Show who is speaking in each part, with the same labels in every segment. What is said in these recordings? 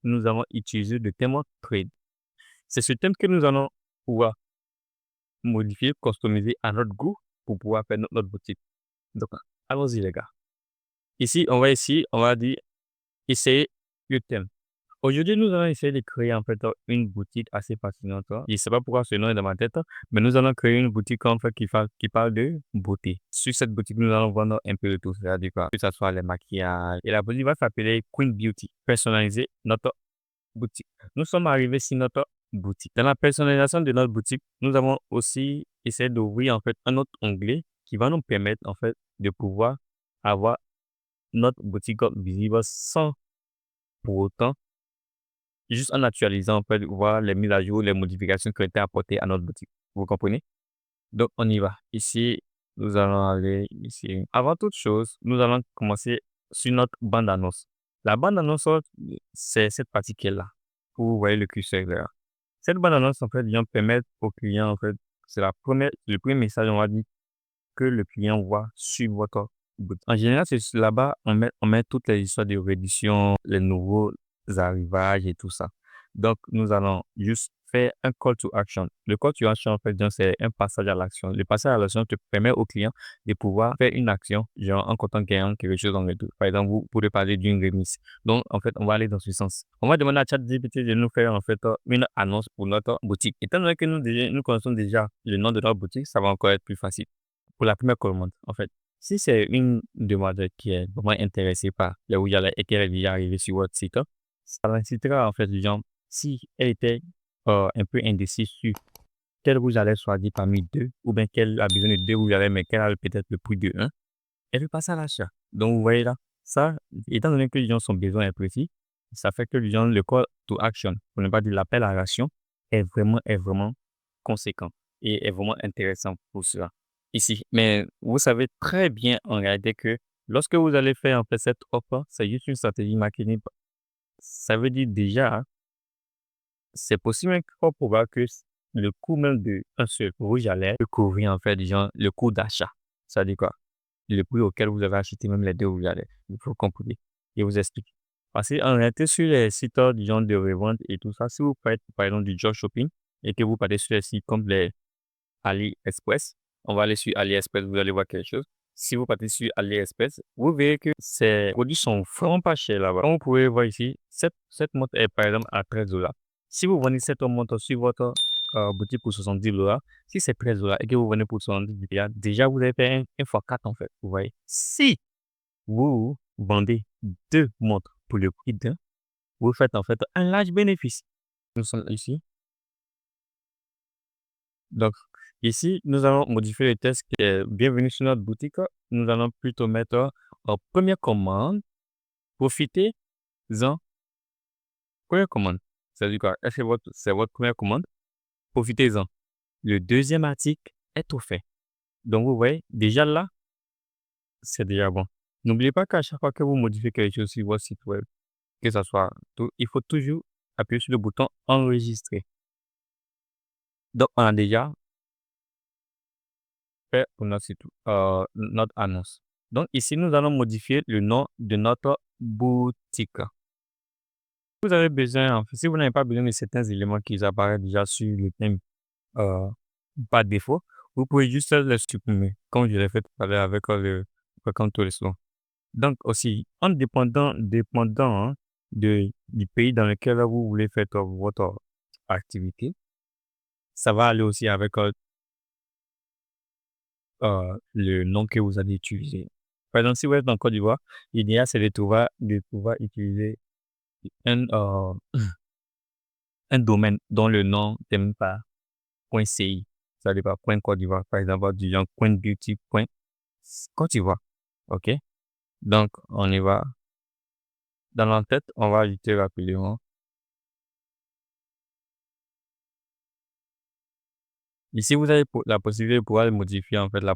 Speaker 1: nous allons utiliser le thème trade. C'est ce thème que nous allons pouvoir modifier, customiser à notre goût pour pouvoir faire notre boutique. Donc, allons-y les gars. Ici, on va dire essayer le thème. Aujourd'hui, nous allons essayer de créer en fait une boutique assez fascinante. Je ne sais pas pourquoi ce nom est dans ma tête, mais nous allons créer une boutique en fait qui parle de beauté. Sur cette boutique, nous allons vendre un peu de tout, c'est-à-dire quoi, que ce soit les maquillages. Et la boutique va s'appeler Queen Beauty. Personnaliser notre boutique. Nous sommes arrivés sur notre boutique. Dans la personnalisation de notre boutique, nous avons aussi essayé d'ouvrir en fait un autre onglet qui va nous permettre en fait de pouvoir avoir notre boutique visible sans pour autant, juste en actualisant, on peut voir les mises à jour, les modifications qui ont été apportées à notre boutique. Vous comprenez? Donc, on y va. Ici, nous allons aller ici. Avant toute chose, nous allons commencer sur notre bande-annonce. La bande-annonce, c'est cette partie qui est là. Vous voyez le curseur là. Cette bande-annonce, en fait, vient permettre aux clients, en fait, c'est le premier message, on va dire, que le client voit sur votre boutique. En général, c'est là-bas, on met toutes les histoires de réédition, les nouveaux arrivages et tout ça. Donc, nous allons juste faire un call to action. Le call to action, en fait, c'est un passage à l'action. Le passage à l'action te permet au client de pouvoir faire une action, genre en comptant gagnant quelque chose dans le dos. Par exemple, vous pourrez parler d'une remise. Donc, en fait, on va aller dans ce sens. On va demander à ChatGPT de nous faire, en fait, une annonce pour notre boutique. Étant donné que nous connaissons déjà le nom de notre boutique, ça va encore être plus facile. Pour la première commande, en fait, si c'est une demoiselle qui est vraiment intéressée par le rouge à lèvres et qu'elle est déjà arrivée sur votre site, ça l'incitera en fait, genre, si elle était un peu indécise sur quel rouge à lèvres choisir parmi deux, ou bien qu'elle a besoin de deux rouges à lèvres, mais qu'elle a peut-être le prix de un, elle veut passer à l'achat. Donc, vous voyez là, ça, étant donné que les gens sont besoin est précis, ça fait que les gens, le call to action, pour ne pas dire l'appel à l'action, est vraiment conséquent et est vraiment intéressant pour cela ici. Mais vous savez très bien en réalité que lorsque vous allez faire en fait cette offre, c'est juste une stratégie marketing. Ça veut dire déjà, c'est possible fort probable que le coût même de un seul rouge à lèvres peut couvrir en fait disons, le coût d'achat. Ça dit quoi? Le prix auquel vous avez acheté même les deux rouges à lèvres. Il faut comprendre. Et vous explique. Parce qu'en réalité, sur les sites disons, de revente et tout ça, si vous faites par exemple du job shopping et que vous partez sur les sites comme les AliExpress. On va aller sur AliExpress, vous allez voir quelque chose. Si vous partez sur AliExpress, vous verrez que ces produits sont vraiment pas chers là-bas. Comme vous pouvez voir ici, cette montre est par exemple à 13 $. Si vous vendez cette montre sur votre boutique pour 70 $, si c'est 13 $ et que vous vendez pour 70 $, déjà vous avez fait un x4 en fait. Vous voyez. Si vous vendez deux montres pour le prix d'un, vous faites en fait un large bénéfice. Nous sommes ici. Donc, ici, nous allons modifier le texte qui est bienvenue sur notre boutique. Nous allons plutôt mettre en première commande, profitez-en. Première commande. C'est-à-dire quoi? Est-ce que c'est votre première commande? Profitez-en. Le deuxième article est offert. Donc, vous voyez, déjà là, c'est déjà bon. N'oubliez pas qu'à chaque fois que vous modifiez quelque chose sur votre site web, que ce soit tout, il faut toujours appuyer sur le bouton enregistrer. Donc, on a déjà fait pour notre site, notre annonce. Donc ici, nous allons modifier le nom de notre boutique. Vous avez besoin, si vous n'avez pas besoin de certains éléments qui apparaissent déjà sur le thème par défaut, vous pouvez juste les supprimer, comme je l'ai fait tout à l'heure avec le contour slow. Donc aussi, en dépendant du pays dans lequel vous voulez faire votre activité, ça va aller aussi avec le nom que vous allez utiliser. Par exemple, si vous êtes en Côte d'Ivoire, l'idéal c'est de pouvoir utiliser un, un domaine dont le nom termine par .ci, ça veut dire pas .Côte d'Ivoire, par exemple, du genre .beauty.Côte d'Ivoire. OK? Donc, on y va. Dans l'entête, on va ajouter rapidement. Ici, vous avez la possibilité de pouvoir modifier en fait la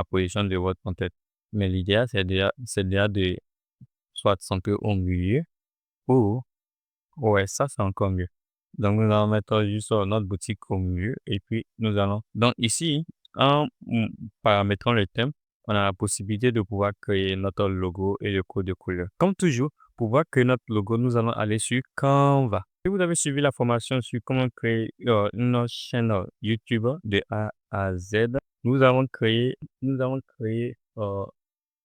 Speaker 1: position de votre en-tête. Mais l'idéal, c'est déjà de soit centrer au milieu ou, ouais, ça, c'est encore mieux. Donc, nous allons mettre juste notre boutique au milieu et puis nous allons. Donc, ici, en paramétrant le thème, on a la possibilité de pouvoir créer notre logo et le code de couleur. Comme toujours, Pour voir créer notre logo, nous allons aller sur Canva. Si vous avez suivi la formation sur comment créer une chaîne YouTube de A à Z, nous avons créé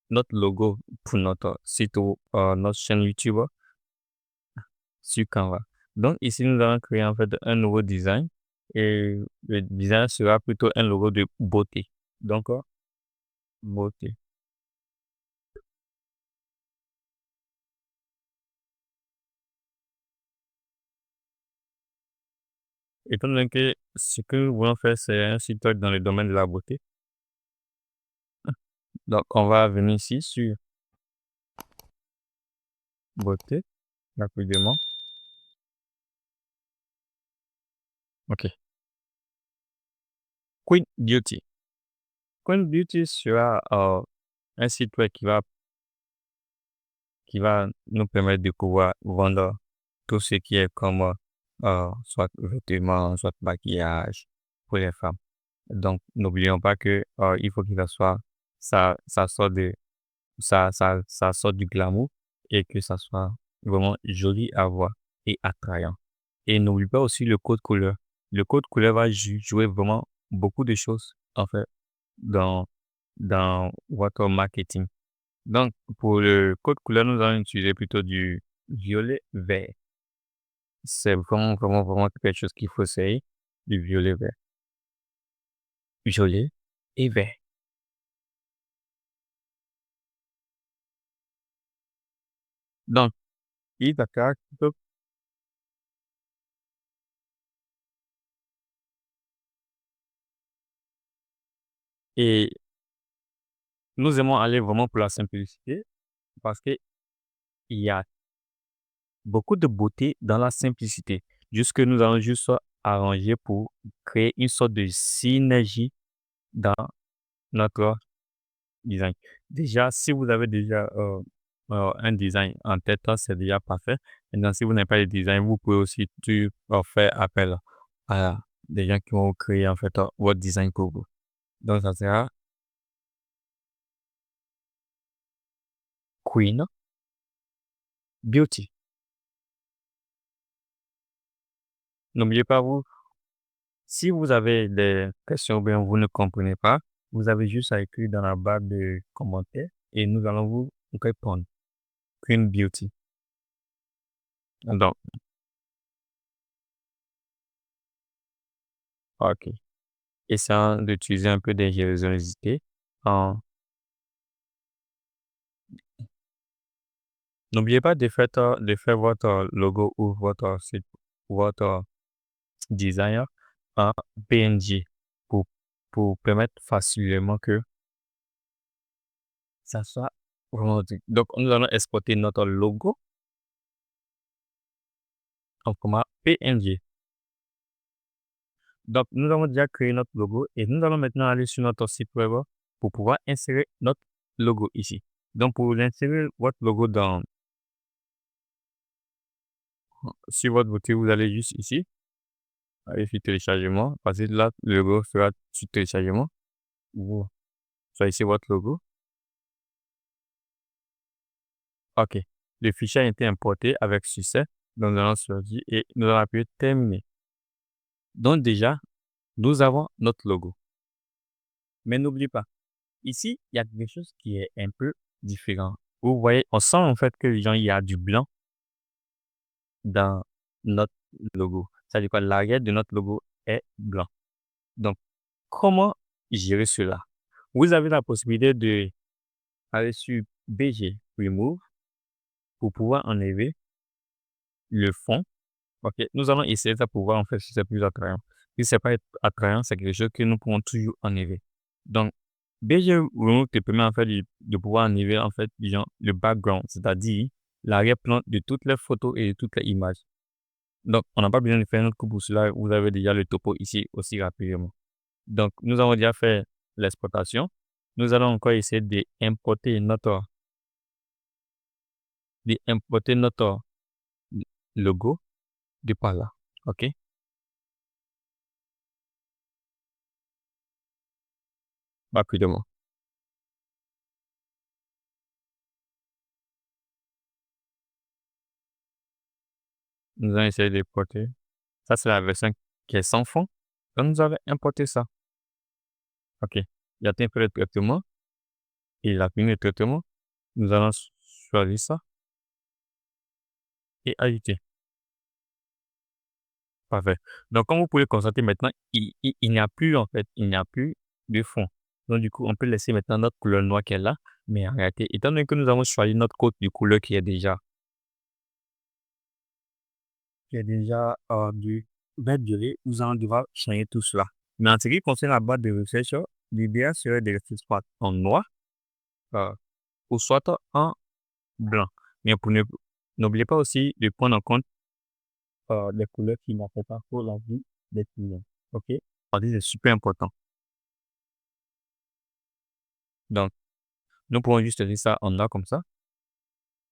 Speaker 1: notre logo pour notre site ou notre chaîne YouTube sur Canva. Donc ici, nous allons créer en fait un nouveau design et le design sera plutôt un logo de beauté. Donc, beauté. Étant donné que ce que nous voulons faire, c'est un site web dans le domaine de la beauté, donc on va venir ici sur beauté, rapidement. OK. Queen Beauty. Queen Beauty sera un site web qui va nous permettre de pouvoir vendre tout ce qui est comme soit vêtements, soit maquillage pour les femmes. Donc, n'oublions pas que il faut que ça soit ça sort du glamour et que ça soit vraiment joli à voir et attrayant. Et n'oublie pas aussi le code couleur. Le code couleur va jouer vraiment beaucoup de choses en fait dans votre marketing. Donc, pour le code couleur, nous allons utiliser plutôt du violet vert. C'est vraiment, vraiment, vraiment quelque chose qu'il faut essayer, du violet vert. Violet et vert. Donc, il d'accord. Et nous aimons aller vraiment pour la simplicité parce que il y a beaucoup de beauté dans la simplicité. Juste que nous allons juste arranger pour créer une sorte de synergie dans notre design. Déjà, si vous avez déjà un design en tête, c'est déjà parfait. Maintenant, si vous n'avez pas de design, vous pouvez aussi faire appel à des gens qui vont créer en fait votre design pour vous. Donc, ça sera Queen Beauty. N'oubliez pas, si vous avez des questions ou bien vous ne comprenez pas, vous avez juste à écrire dans la barre de commentaires et nous allons vous répondre. Queen Beauty. Donc, OK. Essayons d'utiliser un peu d'ingéniosité. Euh, N'oubliez pas de faire votre logo ou votre design en PNG pour, pour permettre facilement que ça soit vraiment. Donc, nous allons exporter notre logo en format PNG. Donc, nous avons déjà créé notre logo et nous allons maintenant aller sur notre site web pour pouvoir insérer notre logo ici. Donc, pour insérer votre logo sur votre boutique, vous allez juste ici, aller sur téléchargement, parce que là, le logo sera sur téléchargement. Vous choisissez votre logo. OK. Le fichier a été importé avec succès. Donc, nous allons choisir et nous allons appuyer terminer. Donc, déjà, nous avons notre logo. Mais n'oublie pas, ici, il y a quelque chose qui est un peu différent. Vous voyez, on sent en fait que il y a du blanc dans notre logo. Ça veut dire quoi? L'arrière de notre logo est blanc. Donc, comment gérer cela? Vous avez la possibilité de aller sur BG Remove pour pouvoir enlever le fond. OK, nous allons essayer ça pour voir en fait si c'est plus attrayant. Si c'est pas attrayant, c'est quelque chose que nous pouvons toujours enlever. Donc, BG Remove te permet en fait de pouvoir enlever en fait le background, c'est-à-dire l'arrière-plan de toutes les photos et de toutes les images. Donc, on n'a pas besoin de faire notre coup pour cela. Vous avez déjà le topo ici aussi rapidement. Donc, nous avons déjà fait l'exportation. Nous allons encore essayer d'importer notre logo de par là. OK? Rapidement. nous allons essayer d'importer. Ça, c'est la version qui est sans fond. Donc, nous allons importer ça. OK. Il a fait le traitement. Il a fini le traitement. Nous allons choisir ça et ajouter. Parfait. Donc, comme vous pouvez constater maintenant, il n'y a plus, en fait, il n'y a plus de fond. Donc, du coup, on peut laisser maintenant notre couleur noire qui est là. Mais en réalité, étant donné que nous avons choisi notre code de couleur qui est déjà du vert violet, nous allons devoir changer tout cela. Mais en ce qui concerne la barre de recherche, l'idéal serait de rester soit en noir euh, ou soit en blanc. Mais n'oubliez pas aussi de prendre en compte les couleurs qui n'affectent pas trop la vie des clients. OK? C'est super important. Donc, nous pouvons juste laisser ça en noir comme ça.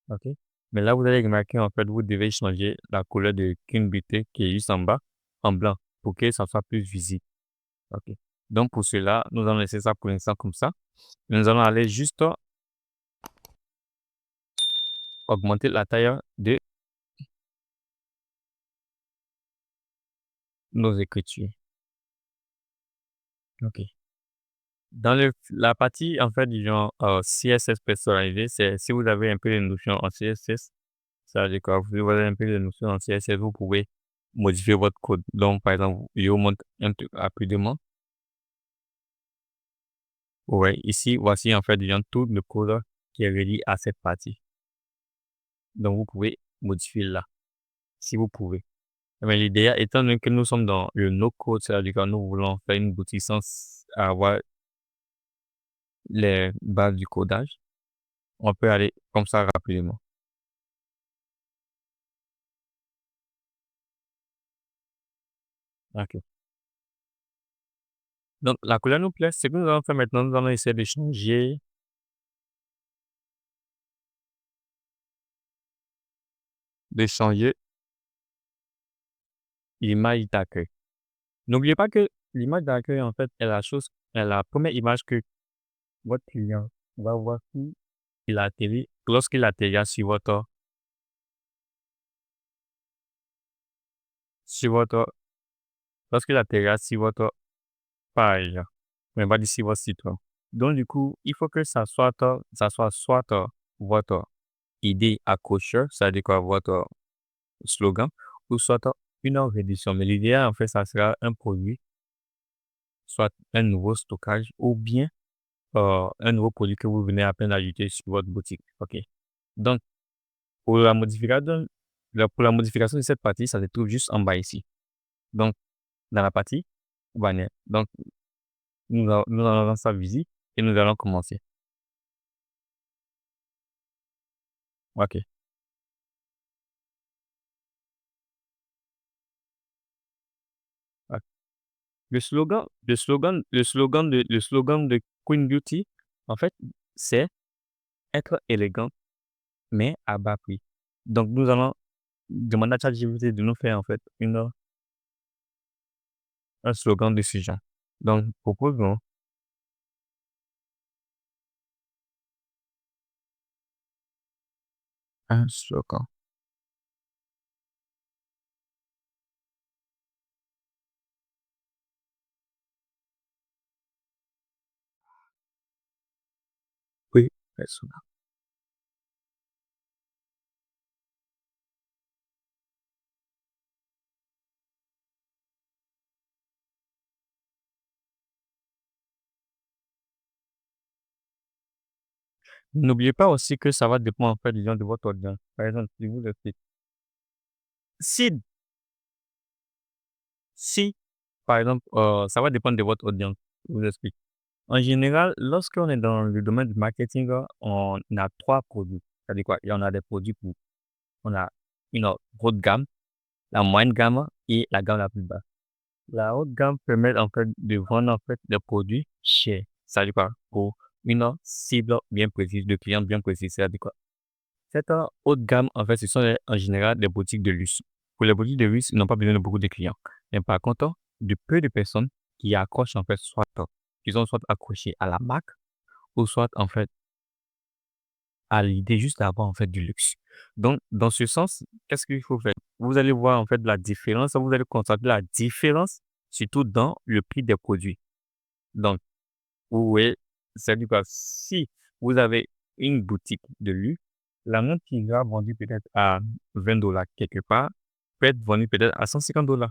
Speaker 1: OK? Mais là, vous allez remarquer, en fait, vous devez changer la couleur de King Beauty qui est juste en bas en blanc pour que ça soit plus visible. OK? Donc, pour cela, nous allons laisser ça pour l'instant comme ça. Nous allons aller juste augmenter la taille de nos écritures. OK. Dans la partie, en fait, du genre CSS personnalisé, c'est si vous avez un peu de notions en CSS, ça veut dire quoi? Vous avez un peu de notions en CSS, vous pouvez modifier votre code. Donc, par exemple, je vous montre un peu rapidement. Ouais, ici, voici en fait, disons, tout le code qui est relié à cette partie. Donc, vous pouvez modifier là, si vous pouvez. Mais l'idéal, étant donné que nous sommes dans le no-code, c'est-à-dire que nous voulons faire une boutique sans avoir les bases du codage, on peut aller comme ça rapidement. OK. Donc, la couleur nous plaît. Ce que nous allons faire maintenant, nous allons essayer de changer l'image d'accueil. N'oubliez pas que l'image d'accueil, en fait, est la première image que votre client va voir lorsqu'il atterrit sur votre, lorsqu'il atterrit sur votre page, mais pas d'ici votre site web. Donc, du coup, il faut que ça soit soit votre idée accrocheur, c'est-à-dire quoi, votre slogan, ou soit une réduction. Mais l'idéal, en fait, ça sera un produit, soit un nouveau stockage, ou bien un nouveau produit que vous venez à peine d'ajouter sur votre boutique. OK. Donc, pour la modification, pour la modification de cette partie, ça se trouve juste en bas ici. Donc, dans la partie bannière. Donc, nous allons rendre ça visible et nous allons commencer. OK. OK. Le slogan de Queen Beauty, en fait, c'est être élégant, mais à bas prix. Donc, nous allons demander à ChatGPT de nous faire, en fait, un slogan de ce genre. Donc, proposons un slogan. Oui, un slogan. N'oubliez pas aussi que ça va dépendre, en fait, disons, de votre audience. Par exemple, si vous explique. Si, si, par exemple, ça va dépendre de votre audience. Je vous explique. En général, lorsqu'on est dans le domaine du marketing, on a 3 produits. C'est-à-dire quoi? Il y en a des produits on a une haute gamme, la moyenne gamme et la gamme la plus basse. La haute gamme permet en fait de vendre en fait des produits chers. C'est-à-dire quoi? Pour une cible bien précise, de clients bien précis. C'est-à-dire quoi? Cette haute gamme, en fait, ce sont en général des boutiques de luxe. Pour les boutiques de luxe, ils n'ont pas besoin de beaucoup de clients. Mais par contre, de peu de personnes qui accrochent en fait qui sont soit accrochés à la marque ou soit en fait à l'idée juste d'avoir en fait du luxe. Donc, dans ce sens, qu'est-ce qu'il faut faire? Vous allez voir en fait la différence, vous allez constater la différence, surtout dans le prix des produits. Donc, vous voyez, c'est-à-dire que si vous avez une boutique de luxe, la montre qui sera vendue peut-être à 20 $ quelque part peut être vendue peut-être à 150 $.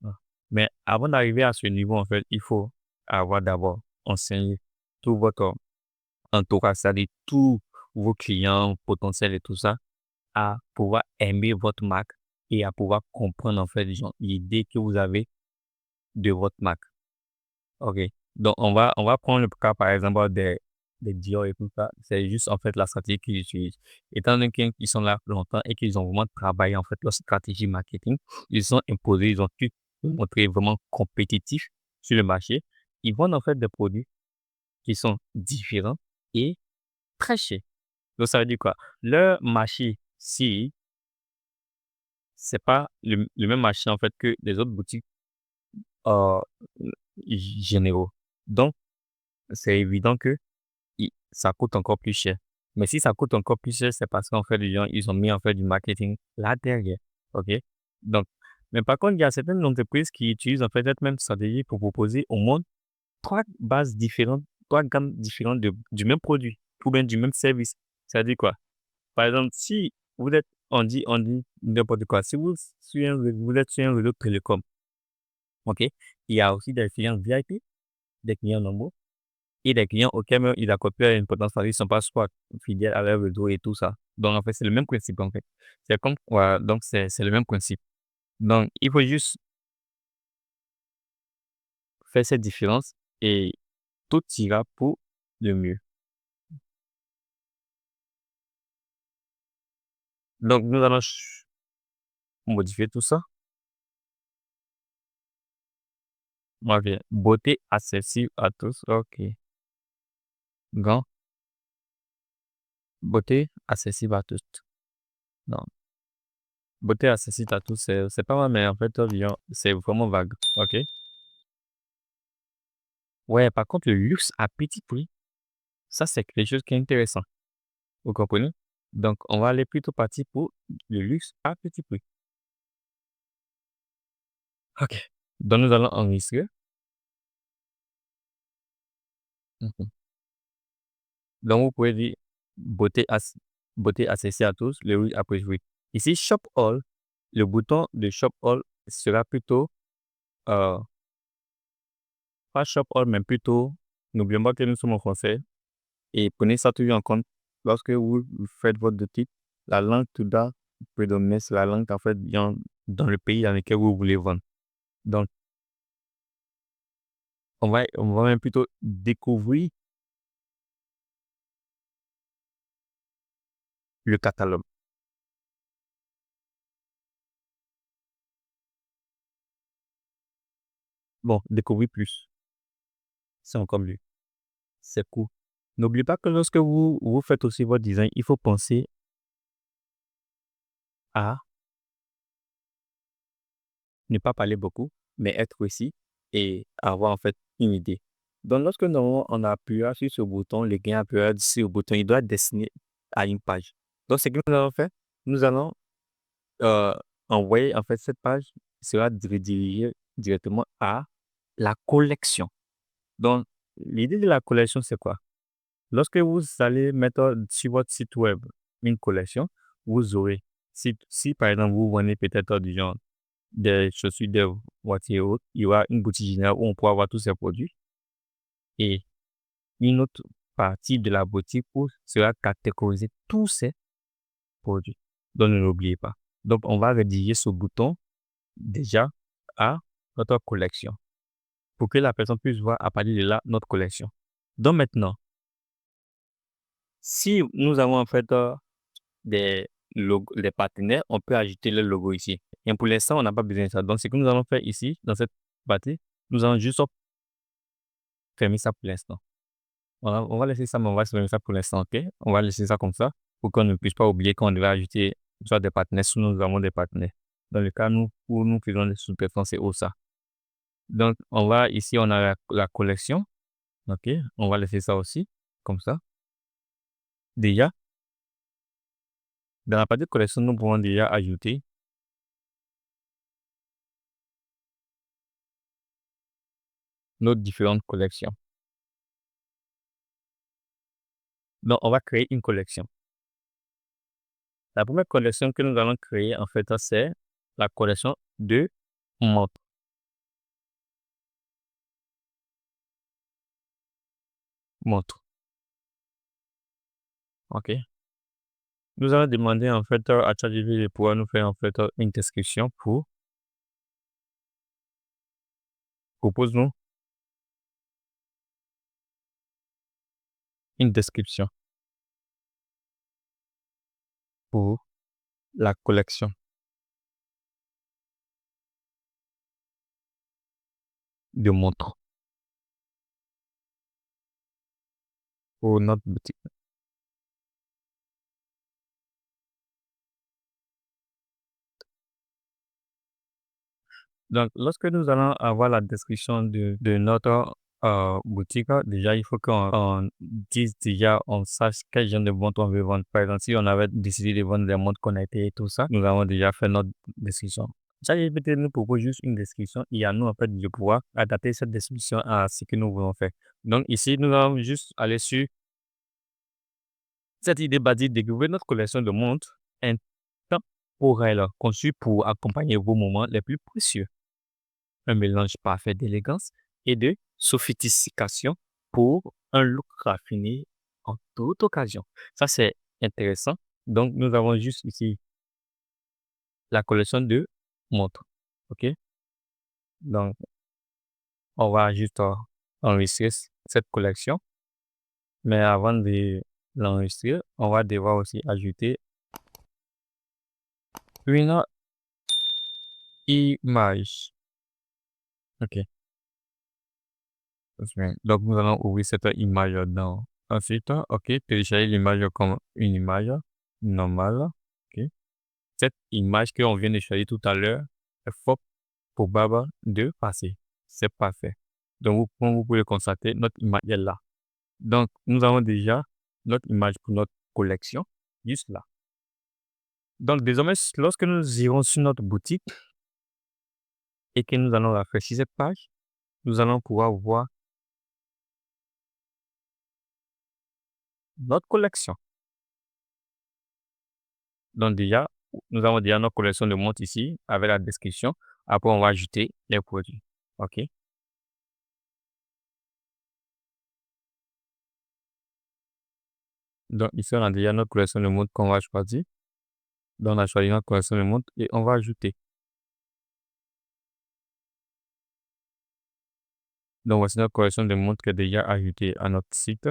Speaker 1: Ah. Mais avant d'arriver à ce niveau, en fait, il faut avoir d'abord enseigné tout votre entourage, c'est-à-dire tous vos clients potentiels et tout ça, à pouvoir aimer votre marque et à pouvoir comprendre en fait genre, l'idée que vous avez de votre marque. OK. Donc on va prendre le cas par exemple des Dior et tout ça. C'est juste en fait la stratégie qu'ils utilisent. Étant donné qu'ils sont là longtemps et qu'ils ont vraiment travaillé en fait leur stratégie marketing, ils sont imposés, ils ont pu se montrer vraiment compétitifs sur le marché. Ils vendent en fait des produits qui sont différents et très chers. Donc ça veut dire quoi? Leur marché, si c'est pas le même marché en fait que les autres boutiques heu, généraux. Donc c'est évident que ça coûte encore plus cher. Mais si ça coûte encore plus cher, c'est parce qu'en fait, les gens, ils ont mis en fait du marketing là derrière. OK? Donc, mais par contre, il y a certaines entreprises qui utilisent en fait cette même stratégie pour proposer au monde trois bases différentes, trois gammes différentes du même produit ou bien du même service. C'est-à-dire quoi? Par exemple, si vous êtes, on dit n'importe quoi, si vous êtes sur un réseau télécom, OK? Il y a aussi des clients VIP, des clients normaux et des clients auxquels même ils accordent plus d'importance parce qu'ils ne sont pas soit fidèles à leur réseau et tout ça. Donc en fait, c'est le même principe en fait. C'est comme voilà, donc c'est le même principe. Donc il faut juste faire cette différence et tout ira pour le mieux. Donc nous allons modifier tout ça. OK. Beauté accessible à tous. OK. Gants, beauté accessible à tous. Non. Beauté accessible à tous, c'est pas mal, mais en fait, disons, c'est vraiment vague. OK. Ouais, par contre, le luxe à petit prix, ça, c'est quelque chose qui est intéressant. Vous comprenez? Donc, on va aller plutôt partir pour le luxe à petit prix. OK. Donc, nous allons enregistrer. Mhm. Donc, vous pouvez dire beauté, beauté accessible à tous, le luxe à petit prix. Ici, Shop All, le bouton de Shop All sera plutôt, euh, pas Shop All, mais plutôt, n'oublions pas que nous sommes en français et prenez ça toujours en compte lorsque vous faites votre titre. La langue tout doit prédominer, c'est la langue en fait dans le pays dans lequel vous voulez vendre. Donc, on va même plutôt découvrir le catalogue. Bon, découvrir plus, c'est encore mieux. C'est cool. N'oubliez pas que lorsque vous faites aussi votre design, il faut penser à ne pas parler beaucoup, mais être précis et avoir en fait une idée. Donc, lorsque normalement on appuie sur ce bouton, le gain appuie sur le bouton, il doit être destiné à une page. Donc, ce que nous allons faire, nous allons euh, envoyer en fait cette page sera redirigée directement à la collection. Donc, l'idée de la collection, c'est quoi? Lorsque vous allez mettre sur votre site web une collection, vous aurez, si par exemple vous vendez peut-être du genre des chaussures, des voitures et autres, il y aura une boutique générale où on pourra avoir tous ces produits et une autre partie de la boutique où sera catégorisé tous ces produits. Donc, ne l'oubliez pas. Donc, on va rédiger ce bouton déjà à notre collection pour que la personne puisse voir à partir de là notre collection. Donc maintenant, si nous avons en fait des partenaires, on peut ajouter le logo ici. Et pour l'instant, on n'a pas besoin de ça. Donc, ce que nous allons faire ici, dans cette partie, nous allons juste fermer ça pour l'instant. On va laisser ça, mais on va fermer ça pour l'instant, ok? On va laisser ça comme ça pour qu'on ne puisse pas oublier qu'on devait ajouter soit des partenaires, si nous avons des partenaires. Dans le cas où nous faisons des sous-traitants, c'est ça. Donc, ici, on a la collection. OK, on va laisser ça aussi, comme ça. Déjà, dans la partie collection, nous pouvons déjà ajouter nos différentes collections. Donc, on va créer une collection. La première collection que nous allons créer, en fait, c'est la collection de montres. Montres. OK. Nous allons demander, en fait, à ChatGPT de pouvoir nous faire, en fait, une description pour propose-nous une description pour la collection de montres pour notre boutique. Donc, lorsque nous allons avoir la description de notre boutique, déjà, il faut qu'on dise déjà, on sache quel genre de montres on veut vendre. Par exemple, si on avait décidé de vendre des montres connectées et tout ça, nous avons déjà fait notre description. ChatGPT nous propose juste une description et à nous, en fait, de pouvoir adapter cette description à ce que nous voulons faire. Donc, ici, nous allons juste aller sur cette idée basique de découvrir notre collection de montres intemporelles conçue pour accompagner vos moments les plus précieux. Un mélange parfait d'élégance et de sophistication pour un look raffiné en toute occasion. Ça, c'est intéressant. Donc, nous avons juste ici la collection de montres. OK? Donc, on va juste enregistrer cette collection. Mais avant de l'enregistrer, on va devoir aussi ajouter une image. OK. Donc, nous allons ouvrir cette image dans. Ensuite, OK, télécharger l'image comme une image normale. OK. Cette image qu'on vient de choisir tout à l'heure est fort probable de passer. C'est parfait. Donc, comme vous pouvez le constater, notre image est là. Donc, nous avons déjà notre image pour notre collection juste là. Donc, désormais, lorsque nous irons sur notre boutique et que nous allons rafraîchir cette page, nous allons pouvoir voir notre collection. Donc déjà, nous avons déjà notre collection de montres ici avec la description. Après, on va ajouter les produits. OK? Donc ici, on a déjà notre collection de montres qu'on va choisir. Donc on a choisi notre collection de montres et on va ajouter. Donc voici notre collection de montres qui est déjà ajoutée à notre site.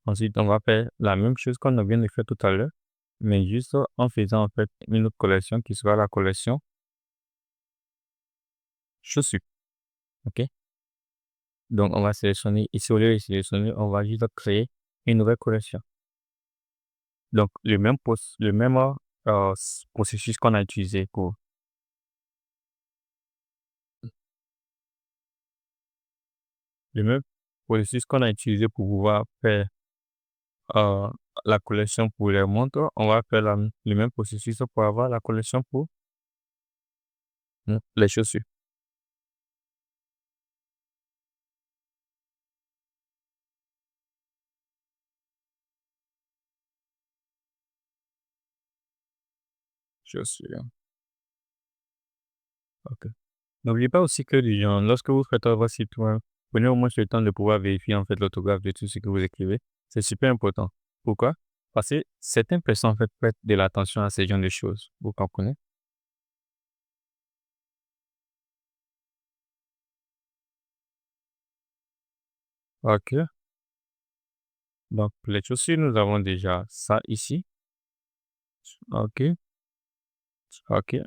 Speaker 1: Ensuite, on va faire la même chose qu'on vient de faire tout à l'heure, mais juste en faisant en fait une autre collection qui sera la collection chaussures. OK? Donc on va sélectionner ici, au lieu de sélectionner, on va juste créer une nouvelle collection. Donc le même processus qu'on a utilisé pour le même processus qu'on a utilisé pour pouvoir faire euh, la collection pour les montres, on va faire le même processus pour avoir la collection pour les chaussures. Chaussures. OK. N'oubliez pas aussi que lorsque vous faites votre site web, prenez au moins le temps de pouvoir vérifier en fait l'orthographe de tout ce que vous écrivez. C'est super important. Pourquoi? Parce que certaines personnes en fait prêtent de l'attention à ces genres de choses. Vous comprenez? OK. Donc, pour les chaussures, nous avons déjà ça ici. OK. OK. Et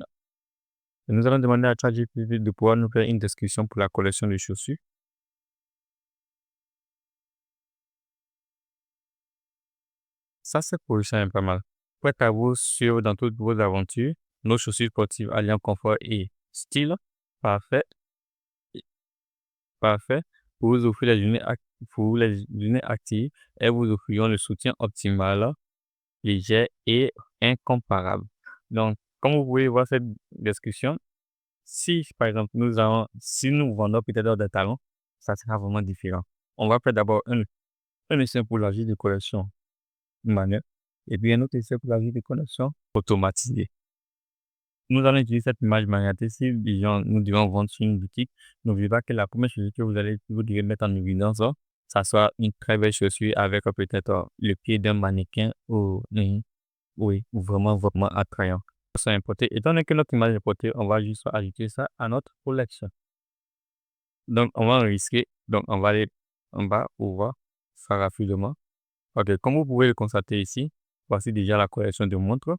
Speaker 1: nous allons demander à ChatGPT de pouvoir nous faire une description pour la collection de chaussures. Ça, c'est pour ça pas mal. Prête à vous suivre dans toutes vos aventures. Nos chaussures sportives alliant confort et style. Parfait. Parfait. Pour vous offrir pour les données actives, elles vous offriront le soutien optimal, léger et incomparable. Donc, comme vous pouvez voir cette description, si par exemple si nous vendons peut-être des talons, ça sera vraiment différent. On va faire d'abord un essai pour la vie de collection manuelle et puis un autre essai pour la vie de collection automatisée. Nous allons utiliser cette image magnétique. Si nous devons vendre sur une boutique, n'oubliez pas que la première chaussure que vous devez mettre en évidence, ça soit une très belle chaussure avec peut-être le pied d'un mannequin ou oui, vraiment, vraiment attrayant. C'est importé. Étant donné que notre image est importée, on va juste ajouter ça à notre collection. Donc, on va enregistrer. Donc, on va aller en bas pour voir ça rapidement. Ok, comme vous pouvez le constater ici, voici déjà la collection de montres.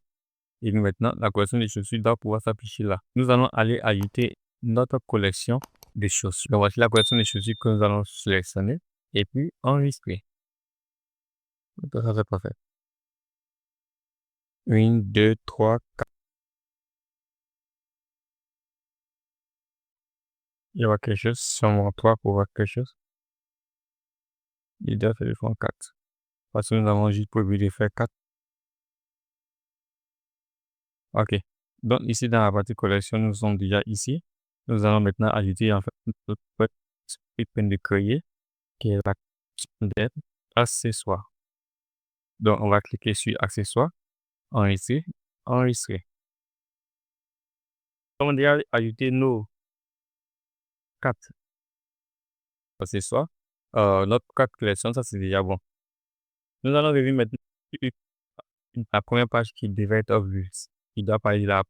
Speaker 1: Et maintenant, la collection des chaussures doit pouvoir s'afficher là. Nous allons aller ajouter notre collection de chaussures. Donc, voici la collection des chaussures que nous allons sélectionner et puis enregistrer. Donc, ça, c'est parfait. 1, 2, 3, 4. Il y aura quelque chose. Sûrement 3 pour voir quelque chose. Il doit faire le fond 4. Parce que nous avons juste prévu de faire 4. Ok. Donc, ici, dans la partie collection, nous sommes déjà ici. Nous allons maintenant ajouter en fait notre petite peine de créer qui est la d'être accessoire. Donc, on va cliquer sur accessoires, enregistrer, enregistrer. Comme on a déjà ajouté nos 4 accessoires, notre 4 collections, ça c'est déjà bon. Nous allons revenir maintenant sur la première page qui devait être vue. Il doit parler de la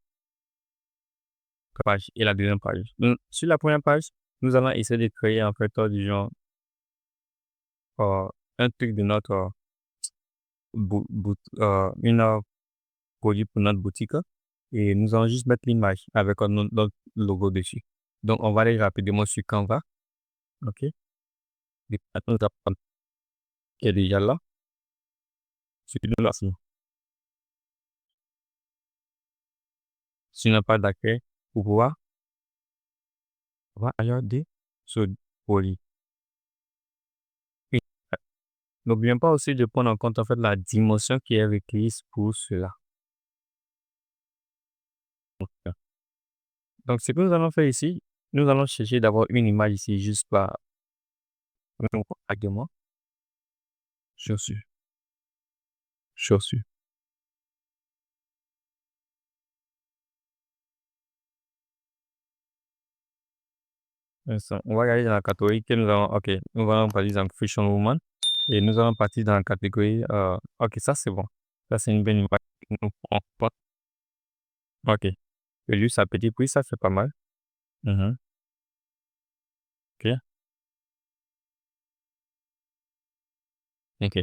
Speaker 1: page et la deuxième page. Donc, sur la première page, nous allons essayer de créer en fait du genre un truc de notre une produit pour notre boutique et nous allons juste mettre l'image avec notre logo dessus. Donc, on va aller rapidement sur Canva. Ok. Et maintenant, nous allons qui est déjà là. Sur une page d'accueil pour pouvoir regarder ce produit. N'oublions pas aussi de prendre en compte en fait la dimension qui est requise pour cela. Donc, ce que nous allons faire ici, nous allons chercher d'avoir une image ici juste par argument. Chaussures. Chaussures. On va regarder dans la catégorie que nous allons. Ok, nous allons partir dans Fashion Woman et nous allons partir dans la catégorie. Ok, ça c'est bon. Ça c'est une belle image. Ok. Et lui, ça petit prix, ça c'est pas mal. Ok. Ok.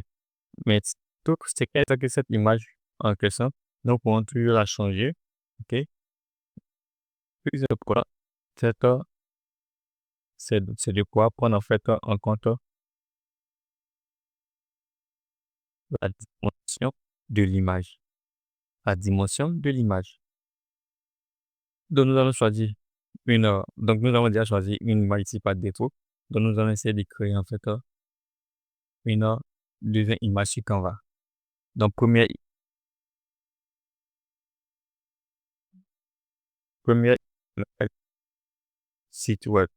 Speaker 1: Mais tout c'est que cette image en question, nous pouvons toujours la changer. Ok. Plus important, c'est de pouvoir prendre en fait en compte la dimension de l'image. La dimension de l'image. Donc, nous allons choisir donc, nous avons déjà choisi une image ici par défaut. Donc, nous allons essayer de créer en fait une deuxième image sur Canva. Donc, première site web.